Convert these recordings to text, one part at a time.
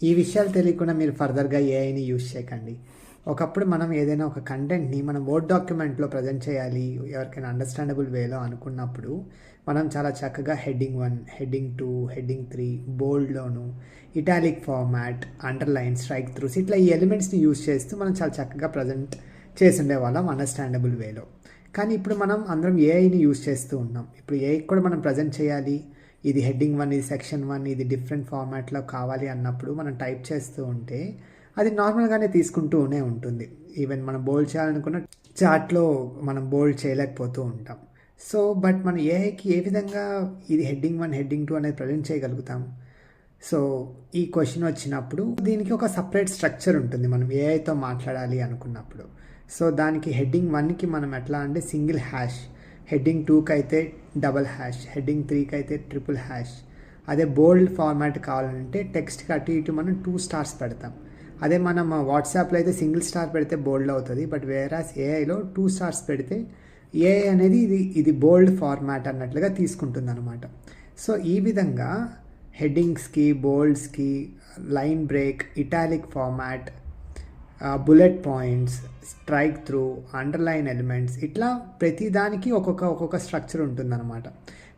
ఈ విషయాలు తెలియకుండా మీరు ఫర్దర్గా ఏఐని యూజ్ చేయకండి. ఒకప్పుడు మనం ఏదైనా ఒక కంటెంట్ని మనం వర్డ్ డాక్యుమెంట్లో ప్రజెంట్ చేయాలి ఎవరికైనా అండర్స్టాండబుల్ వేలో అనుకున్నప్పుడు మనం చాలా చక్కగా హెడ్డింగ్ 1, హెడ్డింగ్ 2, హెడ్డింగ్ 3, బోల్డ్లోను, italic format, underline, strike throughs ఇట్లా ఈ ఎలిమెంట్స్ని యూజ్ చేస్తూ మనం చాలా చక్కగా ప్రజెంట్ చేసి ఉండేవాళ్ళం అండర్స్టాండబుల్ వేలో. కానీ ఇప్పుడు మనం అందరం ఏఐని యూజ్ చేస్తూ ఉన్నాం. ఇప్పుడు ఏఐ కూడా మనం ప్రజెంట్ చేయాలి, ఇది హెడ్డింగ్ 1, ఇది సెక్షన్ 1, ఇది డిఫరెంట్ ఫార్మాట్లో కావాలి అన్నప్పుడు మనం టైప్ చేస్తూ ఉంటే అది నార్మల్గానే తీసుకుంటూనే ఉంటుంది. ఈవెన్ మనం బోల్డ్ చేయాలనుకున్న చార్ట్లో మనం బోల్డ్ చేయలేకపోతూ ఉంటాం. సో బట్ మన ఏఐకి ఏ విధంగా ఇది హెడ్డింగ్ 1, హెడ్డింగ్ 2 అనేది ప్రజెంట్ చేయగలుగుతాం? సో ఈ క్వశ్చన్ వచ్చినప్పుడు దీనికి ఒక సపరేట్ స్ట్రక్చర్ ఉంటుంది మనం ఏఐతో మాట్లాడాలి అనుకున్నప్పుడు. సో దానికి హెడ్డింగ్ 1కి మనం ఎట్లా అంటే సింగిల్ హ్యాష్, హెడ్డింగ్ 2కి అయితే డబల్ హ్యాష్, హెడ్డింగ్ 3కి అయితే ట్రిపుల్ హ్యాష్. అదే బోల్డ్ ఫార్మాట్ కావాలంటే టెక్స్ట్కి అటు ఇటు మనం 2 స్టార్స్ పెడతాం. అదే మనం వాట్సాప్లో అయితే సింగిల్ స్టార్ పెడితే బోల్డ్ అవుతుంది. బట్ వేరాస్ ఏఐలో 2 స్టార్స్ పెడితే ఏఐ అనేది ఇది బోల్డ్ ఫార్మాట్ అన్నట్లుగా తీసుకుంటుంది అనమాట. సో ఈ విధంగా హెడ్డింగ్స్కి, బోల్డ్స్కి, line break, italic format, bullet points, strike through, underline elements ఇట్లా ప్రతిదానికి ఒక్కొక్క స్ట్రక్చర్ ఉంటుందన్నమాట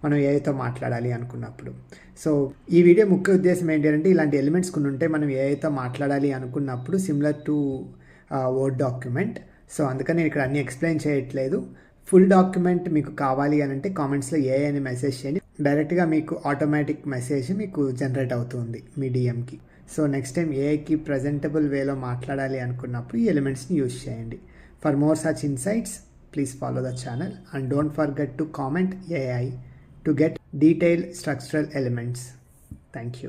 మనం ఏఐతో మాట్లాడాలి అనుకున్నప్పుడు. సో ఈ వీడియో ముఖ్య ఉద్దేశం ఏంటంటే ఇలాంటి ఎలిమెంట్స్ కొన్ని ఉంటే మనం ఏఐతో మాట్లాడాలి అనుకున్నప్పుడు similar to word document. So అందుకని నేను ఇక్కడ అన్ని ఎక్స్ప్లెయిన్ చేయట్లేదు. ఫుల్ డాక్యుమెంట్ మీకు కావాలి అని అంటే కామెంట్స్లో ఏఐ అని మెసేజ్ చేయండి. డైరెక్ట్గా మీకు ఆటోమేటిక్ మెసేజ్ మీకు జనరేట్ అవుతుంది మీ డిఎంకి. సో నెక్స్ట్ టైం ఏఐకి ప్రజెంటబుల్ వేలో మాట్లాడాలి అనుకున్నప్పుడు ఈ ఎలిమెంట్స్ని యూజ్ చేయండి. For more such insights please follow the channel and don't forget to comment AI to get detailed structural elements. Thank you.